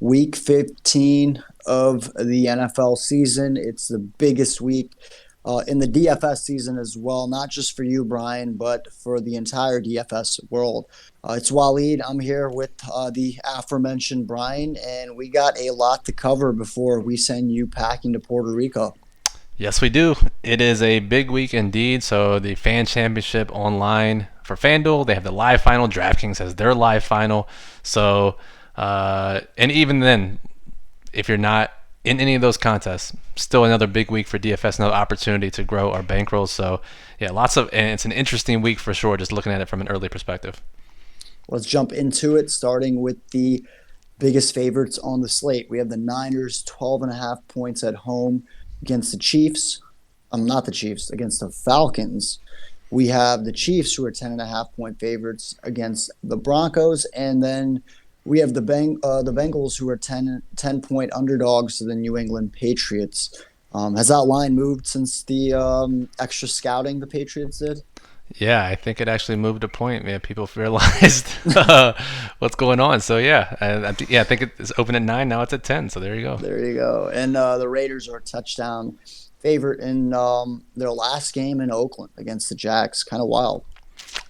week 15 of the NFL season. It's the biggest week in the DFS season as well, not just for you, Brian, but for the entire DFS world. It's Walid. I'm here with the aforementioned Brian, and we got a lot to cover before we send you packing to Puerto Rico. Yes, we do. It is a big week indeed. So the Fan Championship online for FanDuel, they have the live final. DraftKings has their live final. So, and even then, if you're not in any of those contests, still another big week for DFS, another opportunity to grow our bankroll. So, yeah, and it's an interesting week for sure, just looking at it from an early perspective. Let's jump into it, starting with the biggest favorites on the slate. We have the Niners, 12.5 points at home against the Chiefs. Not the Chiefs, against the Falcons. We have the Chiefs, who are 10.5-point favorites against the Broncos. And then we have the Bengals, who are 10-point underdogs to the New England Patriots. Has that line moved since the extra scouting the Patriots did? Yeah, I think it actually moved a point. Yeah, people realized what's going on. So I think it's open at 9. Now it's at 10. So there you go. There you go. And the Raiders are a touchdown favorite in their last game in Oakland against the Jags. Kind of wild.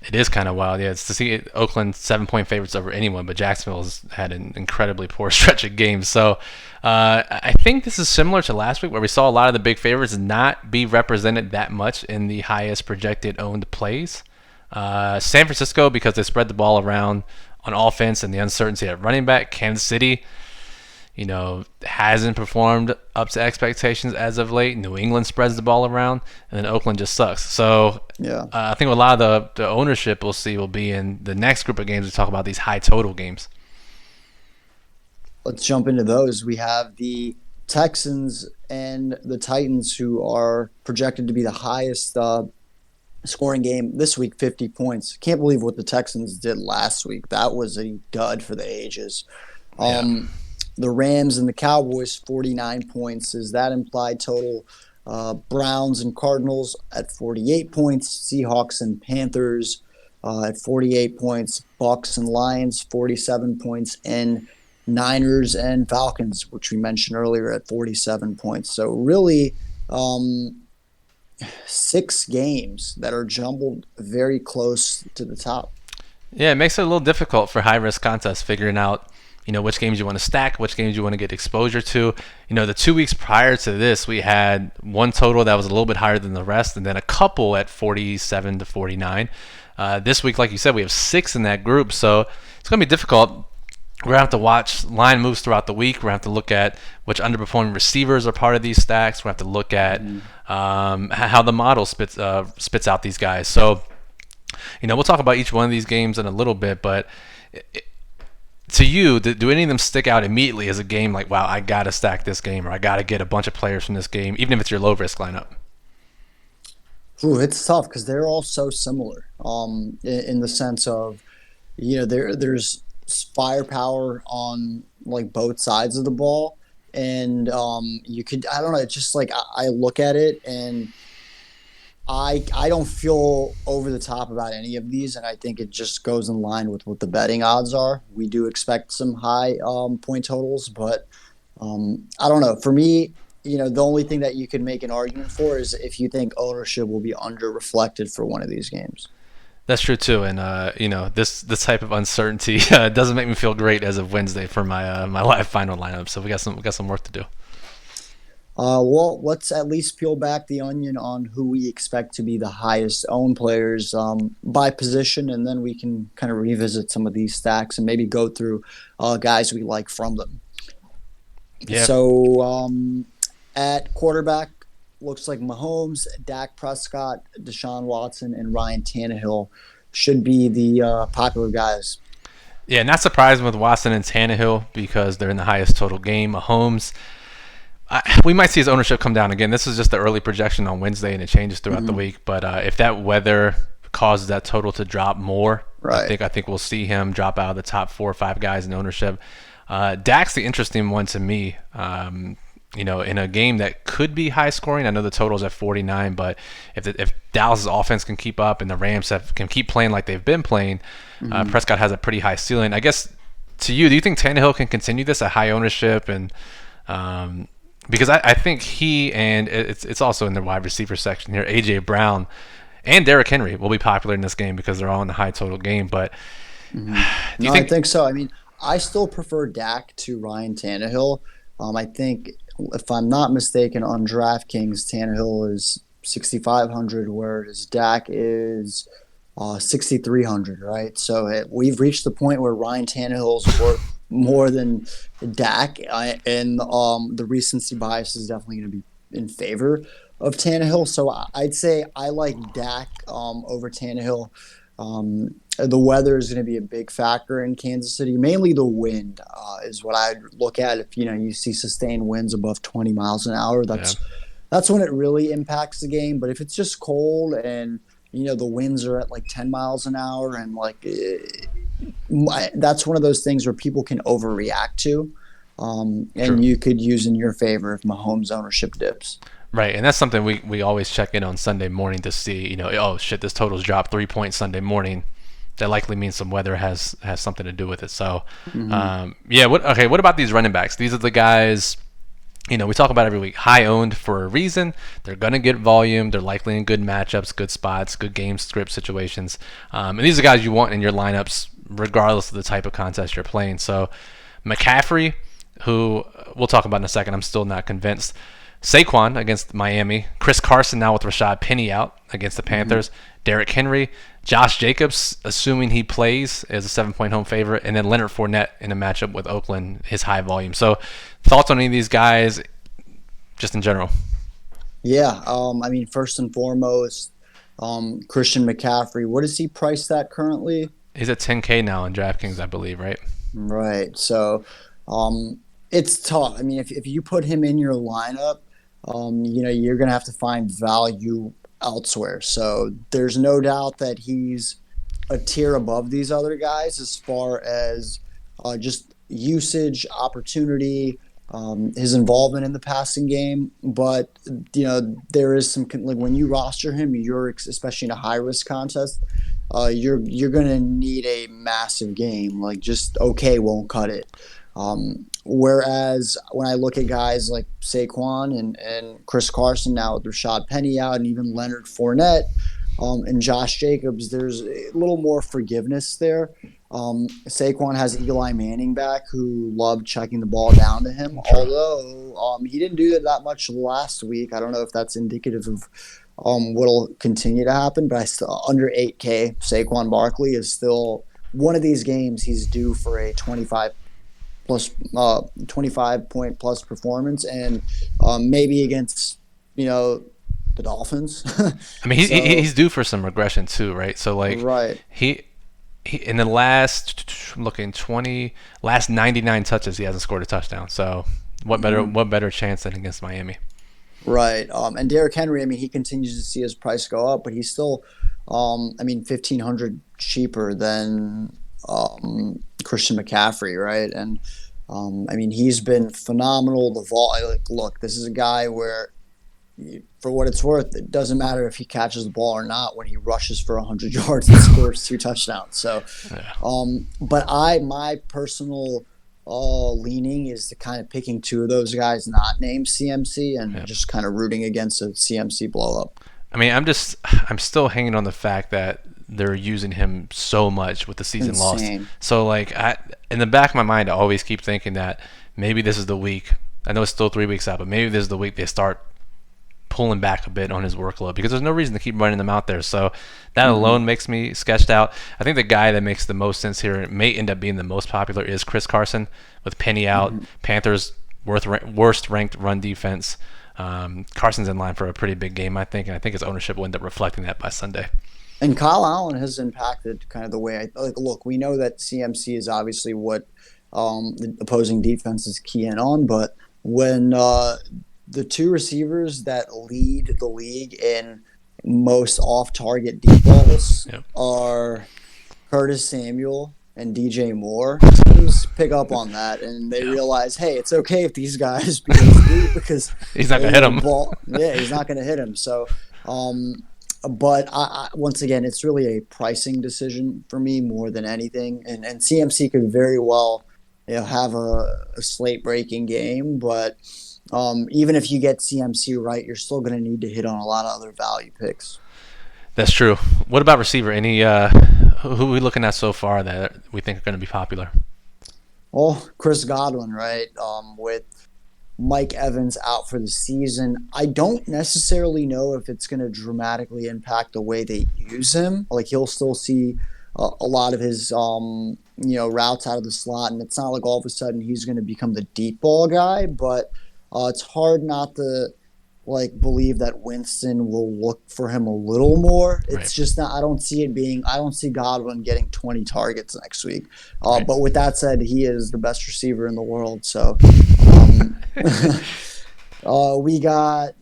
It is kind of wild, yeah. It's to see Oakland 7-point favorites over anyone, but Jacksonville's had an incredibly poor stretch of games. So I think this is similar to last week, where we saw a lot of the big favorites not be represented that much in the highest projected owned plays. San Francisco, because they spread the ball around on offense and the uncertainty at running back. Kansas City, hasn't performed up to expectations as of late. New England spreads the ball around, and then Oakland just sucks. So yeah, I think a lot of the ownership we'll see will be in the next group of games. We talk about these high total games. Let's jump into those. We have the Texans and the Titans, who are projected to be the highest scoring game this week, 50 points. Can't believe what the Texans did last week. That was a dud for the ages. The Rams and the Cowboys, 49 points. Is that implied total? Browns and Cardinals at 48 points. Seahawks and Panthers at 48 points. Bucks and Lions, 47 points. And Niners and Falcons, which we mentioned earlier, at 47 points. So really 6 games that are jumbled very close to the top. Yeah, it makes it a little difficult for high-risk contests, figuring out which games you want to stack, which games you want to get exposure to. The 2 weeks prior to this, we had one total that was a little bit higher than the rest, and then a couple at 47 to 49. This week, like you said, we have 6 in that group, so it's going to be difficult. We're going to have to watch line moves throughout the week. We're going to have to look at which underperforming receivers are part of these stacks. We're going to have to look at how the model spits out these guys. So, we'll talk about each one of these games in a little bit, but to you, do any of them stick out immediately as a game like, wow, I got to stack this game, or I got to get a bunch of players from this game, even if it's your low-risk lineup? Ooh, it's tough because they're all so similar in the sense of, there's firepower on like both sides of the ball. And you could, I don't know, it's just like I look at it and I don't feel over the top about any of these, and I think it just goes in line with what the betting odds are. We do expect some high point totals, but I don't know. For me, the only thing that you can make an argument for is if you think ownership will be under-reflected for one of these games. That's true too, and this type of uncertainty doesn't make me feel great as of Wednesday for my my live final lineup. So we got some work to do. Well, let's at least peel back the onion on who we expect to be the highest owned players by position, and then we can kind of revisit some of these stacks and maybe go through guys we like from them. Yeah. So at quarterback, looks like Mahomes, Dak Prescott, Deshaun Watson, and Ryan Tannehill should be the popular guys. Yeah, not surprising with Watson and Tannehill because they're in the highest total game. Mahomes, we might see his ownership come down again. This is just the early projection on Wednesday, and it changes throughout the week. But if that weather causes that total to drop more, right, I think we'll see him drop out of the top 4 or 5 guys in ownership. Dak's the interesting one to me. In a game that could be high scoring. I know the total's at 49, but if Dallas' offense can keep up and the Rams can keep playing like they've been playing, Prescott has a pretty high ceiling. I guess to you, do you think Tannehill can continue this at high ownership? And because I think he, and it's also in the wide receiver section here, A.J. Brown and Derrick Henry will be popular in this game because they're all in the high total game. But Mm-hmm. do you No, I think? think so. I mean, I still prefer Dak to Ryan Tannehill. I think, if I'm not mistaken, on DraftKings, Tannehill is 6,500, whereas Dak is 6,300. Right. So we've reached the point where Ryan Tannehill is worth more than Dak, and the recency bias is definitely going to be in favor of Tannehill. So I'd say I like Dak over Tannehill. The weather is going to be a big factor in Kansas City. Mainly the wind is what I'd look at. If you see sustained winds above 20 miles an hour, Yeah, that's when it really impacts the game. But if it's just cold and the winds are at like 10 miles an hour and that's one of those things where people can overreact to, true. and you could use in your favor if Mahomes' ownership dips. Right, and that's something we always check in on Sunday morning to see. Oh shit, this total's dropped 3 points Sunday morning. That likely means some weather has something to do with it. So, Mm-hmm. yeah. What about these running backs? These are the guys. We talk about every week. High owned for a reason. They're gonna get volume. They're likely in good matchups, good spots, good game script situations. And these are guys you want in your lineups, regardless of the type of contest you're playing. So, McCaffrey, who we'll talk about in a second. I'm still not convinced. Saquon against Miami. Chris Carson now with Rashad Penny out against the Mm-hmm. Panthers. Derrick Henry. Josh Jacobs, assuming he plays, is a 7-point home favorite. And then Leonard Fournette in a matchup with Oakland, his high volume. So, thoughts on any of these guys, just in general? Yeah, I mean, first and foremost, Christian McCaffrey. What is he priced at currently? He's at 10K now in DraftKings, I believe, right? Right. So, it's tough. I mean, if you put him in your lineup, you're gonna have to find value elsewhere. So there's no doubt that he's a tier above these other guys as far as just usage, opportunity, his involvement in the passing game. But there is some like when you roster him, you're especially in a high risk contest. You're gonna need a massive game. Like just okay won't cut it. Whereas when I look at guys like Saquon and Chris Carson now with Rashad Penny out and even Leonard Fournette and Josh Jacobs, there's a little more forgiveness there. Saquon has Eli Manning back, who loved checking the ball down to him. True. Although he didn't do that much last week. I don't know if that's indicative of what'll continue to happen. But I still under 8K. Saquon Barkley is still one of these games. He's due for a 25 point plus performance, and maybe against the Dolphins. I mean, So he's due for some regression too, right? So like right. he in the last looking 20 last 99 touches he hasn't scored a touchdown. So Mhm. what better chance than against Miami? Right. And Derrick Henry, I mean, he continues to see his price go up, but he's still, 1,500 cheaper than Christian McCaffrey, right? And I mean, he's been phenomenal. Look, this is a guy where, for what it's worth, it doesn't matter if he catches the ball or not when he rushes for 100 yards and scores 2 touchdowns. So, Yeah. but my personal leaning is to kind of picking two of those guys not named CMC and Yeah. just kind of rooting against a CMC blow up. I mean, I'm still hanging on the fact that they're using him so much with the season lost. Insane. So like in the back of my mind, I always keep thinking that maybe this is the week. I know it's still 3 weeks out, but maybe this is the week they start pulling back a bit on his workload because there's no reason to keep running them out there. So that Mm-hmm. alone makes me sketched out. I think the guy that makes the most sense here, and may end up being the most popular, is Chris Carson with Penny out. Mm-hmm. Panthers worst ranked run defense. Carson's in line for a pretty big game, I think, and I think his ownership will end up reflecting that by Sunday. And Kyle Allen has impacted kind of the way I like. Look, we know that CMC is obviously what the opposing defense is keying on, but when the two receivers that lead the league in most off-target deep balls Yep. are Curtis Samuel and DJ Moore, teams pick up on that and they Yeah. realize, hey, it's okay if these guys beat us deep because He's not they gonna hit the him. ball. Yeah, he's not going to hit him. So, but once again, it's really a pricing decision for me more than anything. And CMC could very well have a slate breaking game. But even if you get CMC right, you're still going to need to hit on a lot of other value picks. That's true. What about receiver? Any who are we looking at so far that we think are going to be popular? Oh, Chris Godwin, right? With Mike Evans out for the season. I don't necessarily know if it's going to dramatically impact the way they use him. Like he'll still see a lot of his routes out of the slot, and it's not like all of a sudden he's going to become the deep ball guy. But it's hard not to like believe that Winston will look for him a little more. Right. It's just not. I don't see it being. I don't see Godwin getting 20 targets next week. Right. But with that said, he is the best receiver in the world. So we got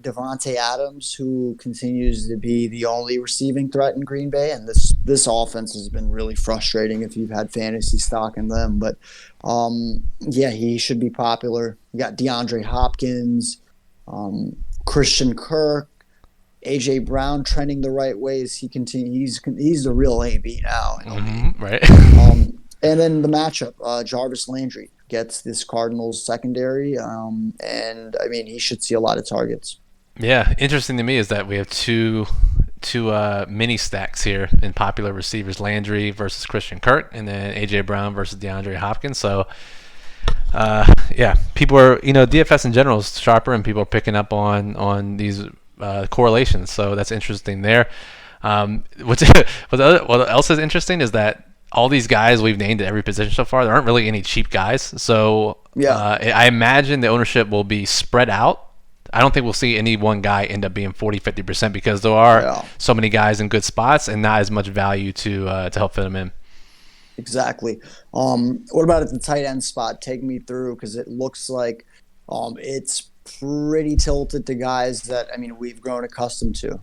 Devontae Adams, who continues to be the only receiving threat in Green Bay, and this offense has been really frustrating if you've had fantasy stock in them. But yeah, he should be popular. You got DeAndre Hopkins. Christian Kirk, AJ Brown trending the right way as he continues. He's the real AB now. Right. And then the matchup, Jarvis Landry gets this Cardinals secondary, and I mean he should see a lot of targets. Yeah, interesting to me is that we have two mini stacks here in popular receivers: Landry versus Christian Kirk, and then AJ Brown versus DeAndre Hopkins. So. Yeah, people are, DFS in general is sharper, and people are picking up on these correlations. So that's interesting there. What else is interesting is that all these guys we've named at every position so far, there aren't really any cheap guys. So I imagine the ownership will be spread out. I don't think we'll see any one guy end up being 40-50% because there are so many guys in good spots and not as much value to help fit them in. Exactly. What about at the tight end spot? Take me through because it looks like it's pretty tilted to guys that we've grown accustomed to.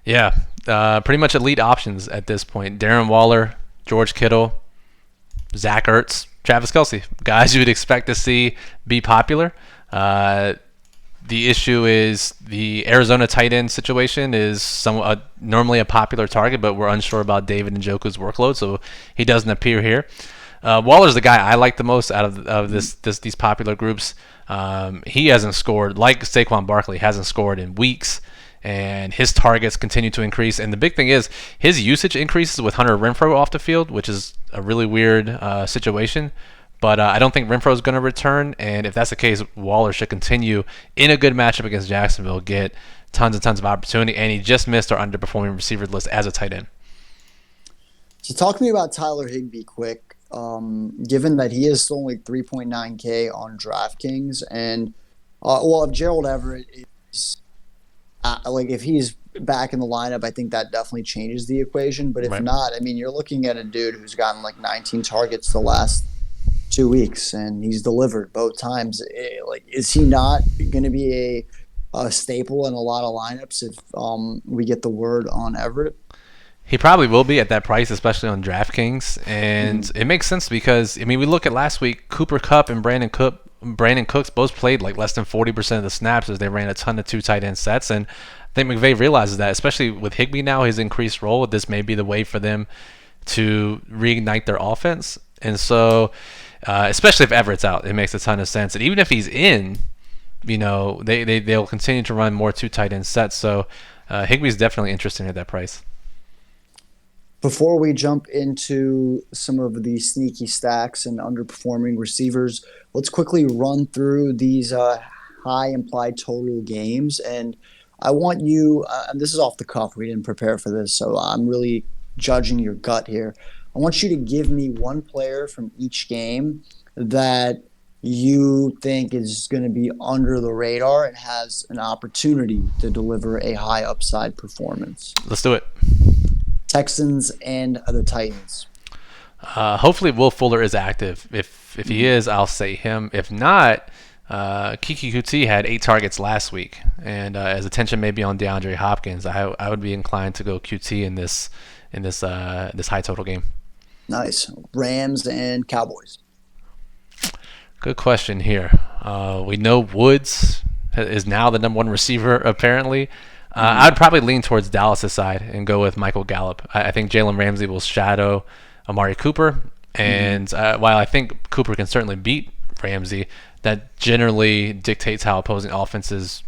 Yeah, pretty much elite options at this point. Darren Waller, George Kittle, Zach Ertz, Travis Kelce, guys you would expect to see be popular. The issue is the Arizona tight end situation is normally a popular target, but we're unsure about David Njoku's workload, so he doesn't appear here. Waller's the guy I like the most out of these popular groups. He hasn't scored, like Saquon Barkley, hasn't scored in weeks, and his targets continue to increase. And the big thing is his usage increases with Hunter Renfrow off the field, which is a really weird situation. But I don't think Renfrow is going to return, and if that's the case, Waller should continue in a good matchup against Jacksonville, get tons and tons of opportunity, and he just missed our underperforming receiver list as a tight end. So talk to me about Tyler Higbee quick, given that he is still only 3.9K on DraftKings, and if Gerald Everett is if he's back in the lineup, I think that definitely changes the equation. But if not, you're looking at a dude who's gotten like 19 targets the last 2 weeks, and he's delivered both times. Is he not going to be a staple in a lot of lineups if we get the word on Everett? He probably will be at that price, especially on DraftKings, and it makes sense because we look at last week. Cooper Kupp and Brandon Cooks both played like less than 40% of the snaps as they ran a ton of two tight end sets, and I think McVay realizes that, especially with Higbee now, his increased role. This may be the way for them to reignite their offense, and so. Especially if Everett's out, it makes a ton of sense. And even if he's in, they'll continue to run more two tight end sets. So Higbee's definitely interesting at that price. Before we jump into some of the sneaky stacks and underperforming receivers, let's quickly run through these high implied total games. And I want you, and this is off the cuff, we didn't prepare for this, so I'm really judging your gut here. I want you to give me one player from each game that you think is going to be under the radar and has an opportunity to deliver a high upside performance. Let's do it. Texans and the Titans. Hopefully Will Fuller is active. If he is, I'll say him. If not, Kiki Kuti had 8 targets last week, and as attention may be on DeAndre Hopkins, I would be inclined to go QT in this high total game. Nice. Rams and Cowboys. Good question here. We know Woods is now the number 1 receiver, apparently. I'd probably lean towards Dallas' side and go with Michael Gallup. I think Jalen Ramsey will shadow Amari Cooper. And while I think Cooper can certainly beat Ramsey, that generally dictates how opposing offenses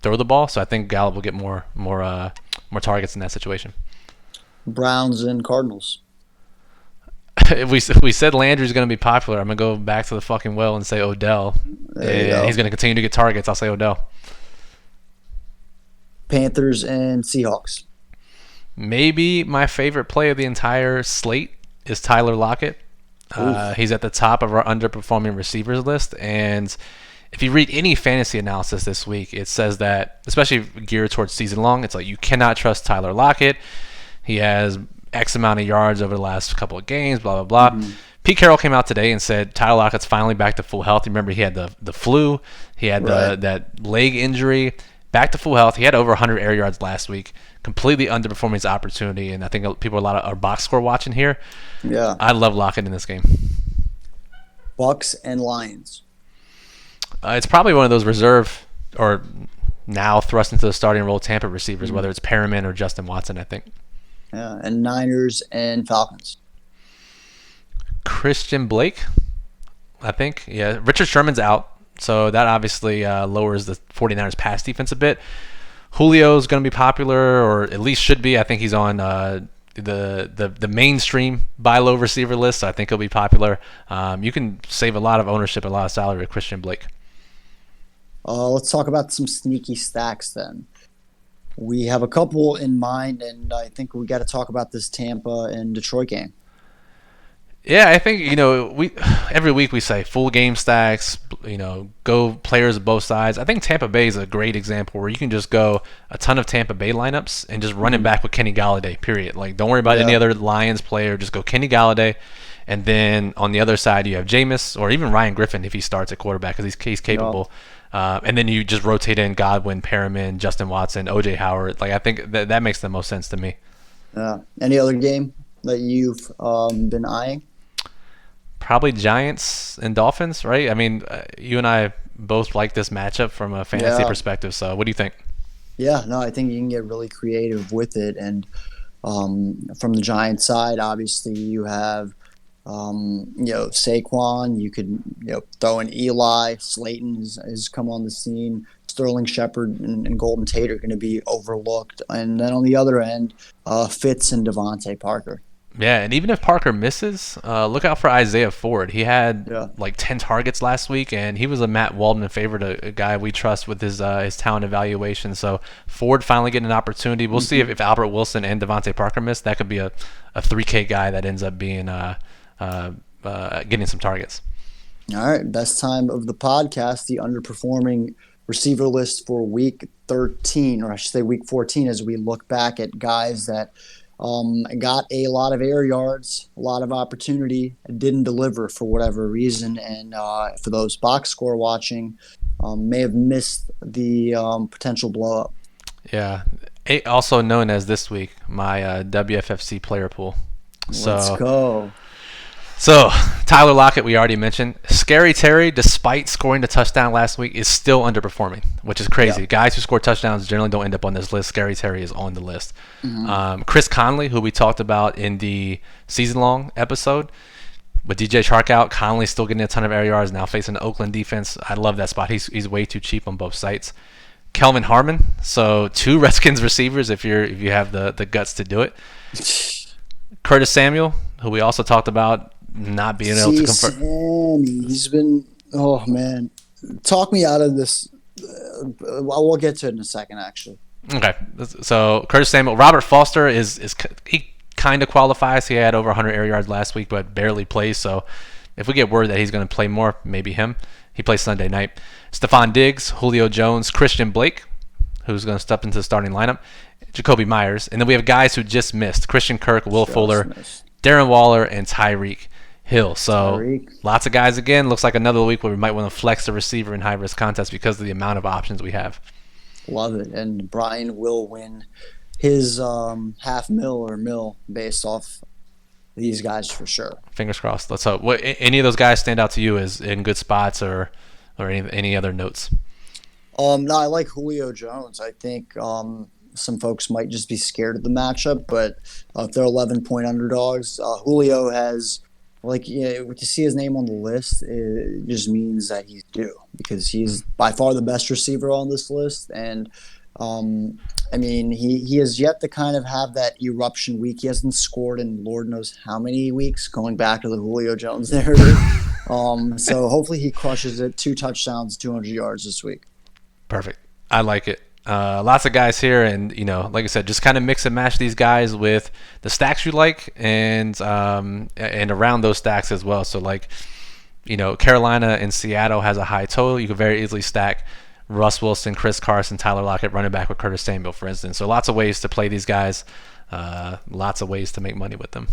throw the ball. So I think Gallup will get more targets in that situation. Browns and Cardinals. If we said Landry's going to be popular, I'm going to go back to the fucking well and say Odell. And he's going to continue to get targets. I'll say Odell. Panthers and Seahawks. Maybe my favorite play of the entire slate is Tyler Lockett. He's at the top of our underperforming receivers list. And if you read any fantasy analysis this week, it says that, especially geared towards season long, it's like you cannot trust Tyler Lockett. He has X amount of yards over the last couple of games, blah, blah, blah. Pete Carroll came out today and said Tyler Lockett's finally back to full health. Remember, he had the flu. He had that leg injury. Back to full health. He had over 100 air yards last week. Completely underperforming his opportunity, and I think people are box score watching here. Yeah. I love Lockett in this game. Bucks and Lions. It's probably one of those reserve or now thrust into the starting role Tampa receivers, whether it's Perriman or Justin Watson, I think. Yeah, and Niners and Falcons. Christian Blake, I think. Yeah, Richard Sherman's out, so that obviously lowers the 49ers pass defense a bit. Julio's going to be popular, or at least should be. I think he's on the mainstream buy low receiver list, so I think he'll be popular. You can save a lot of ownership, a lot of salary with Christian Blake. Let's talk about some sneaky stacks then. We have a couple in mind, and I think we got to talk about this Tampa and Detroit game. Yeah, I think, we every week we say full game stacks, go players of both sides. I think Tampa Bay is a great example where you can just go a ton of Tampa Bay lineups and just run it back with Kenny Galladay, period. Like, don't worry about any other Lions player. Just go Kenny Galladay. And then on the other side, you have Jameis or even Ryan Griffin if he starts at quarterback because he's capable. And then you just rotate in Godwin, Perriman, Justin Watson, O.J. Howard. Like, I think that makes the most sense to me. Any other game that you've been eyeing? Probably Giants and Dolphins, right? I mean, you and I both like this matchup from a fantasy perspective. So what do you think? Yeah, no, I think you can get really creative with it. And from the Giants side, obviously you have Saquon. You could throw in Eli. Slayton has come on the scene. Sterling Shepard and Golden Tate are going to be overlooked. And then on the other end, Fitz and Devontae Parker. Yeah, and even if Parker misses, look out for Isaiah Ford. He had like 10 targets last week, and he was a Matt Waldman favorite, a guy we trust with his talent evaluation. So Ford finally getting an opportunity. We'll see if Albert Wilson and Devontae Parker miss. That could be a 3K guy that ends up being getting some targets. All right, best time of the podcast, the underperforming receiver list for week 13, or I should say week 14, as we look back at guys that got a lot of air yards, a lot of opportunity, didn't deliver for whatever reason, and for those box score watching, may have missed the potential blow up. Yeah, also known as this week my WFFC player pool. Let's go. So, Tyler Lockett, we already mentioned. Scary Terry, despite scoring the touchdown last week, is still underperforming, which is crazy. Guys who score touchdowns generally don't end up on this list. Scary Terry is on the list. Chris Conley, who we talked about in the season-long episode, with DJ Chark out, Conley still getting a ton of air yards, now facing the Oakland defense. I love that spot. He's way too cheap on both sites. Kelvin Harmon, so 2 Redskins receivers if you have the guts to do it. Curtis Samuel, who we also talked about, not being able to convert. He's been, oh man, talk me out of this. We'll get to it in a second, actually. Okay, so Curtis Samuel, Robert Foster he kind of qualifies. He had over 100 air yards last week, but barely plays. So if we get word that he's going to play more, maybe him. He plays Sunday night. Stephon Diggs, Julio Jones, Christian Blake, who's going to step into the starting lineup, Jacoby Myers, and then we have guys who just missed: Christian Kirk, Will Fuller, Darren Waller, and Tyreek Hill. So lots of guys again. Looks like another week where we might want to flex a receiver in high-risk contests because of the amount of options we have. Love it. And Brian will win his half mil or mil based off these guys for sure. Fingers crossed. Let's hope. Any of those guys stand out to you as in good spots or any other notes? No, I like Julio Jones. I think some folks might just be scared of the matchup, but if they're 11-point underdogs, Julio has Like, yeah, to see his name on the list, it just means that he's due because he's by far the best receiver on this list. And I mean, he has yet to kind of have that eruption week. He hasn't scored in Lord knows how many weeks, going back to the Julio Jones narrative. So hopefully he crushes it. 2 touchdowns, 200 yards this week. Perfect. I like it. Lots of guys here, and like I said, just kind of mix and match these guys with the stacks you like, and around those stacks as well. So like, Carolina and Seattle has a high total. You could very easily stack Russ Wilson, Chris Carson, Tyler Lockett, running back with Curtis Samuel, for instance. So lots of ways to play these guys. Lots of ways to make money with them.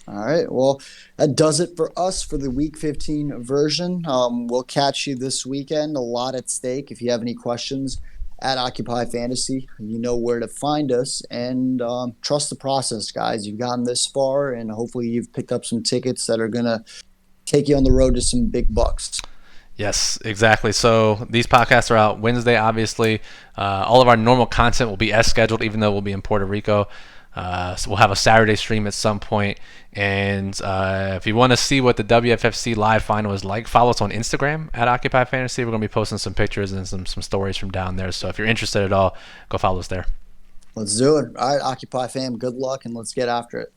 All right. Well, that does it for us for the Week 15 version. We'll catch you this weekend. A lot at stake. If you have any questions at Occupy Fantasy, you know where to find us. And trust the process, guys. You've gotten this far, and hopefully you've picked up some tickets that are going to take you on the road to some big bucks. Yes, exactly. So these podcasts are out Wednesday, obviously. All of our normal content will be as scheduled, even though we'll be in Puerto Rico. So we'll have a Saturday stream at some point. And if you want to see what the WFFC live final is like, follow us on Instagram at Occupy Fantasy. We're going to be posting some pictures and some stories from down there. So if you're interested at all, go follow us there. Let's do it. All right, Occupy fam, good luck, and let's get after it.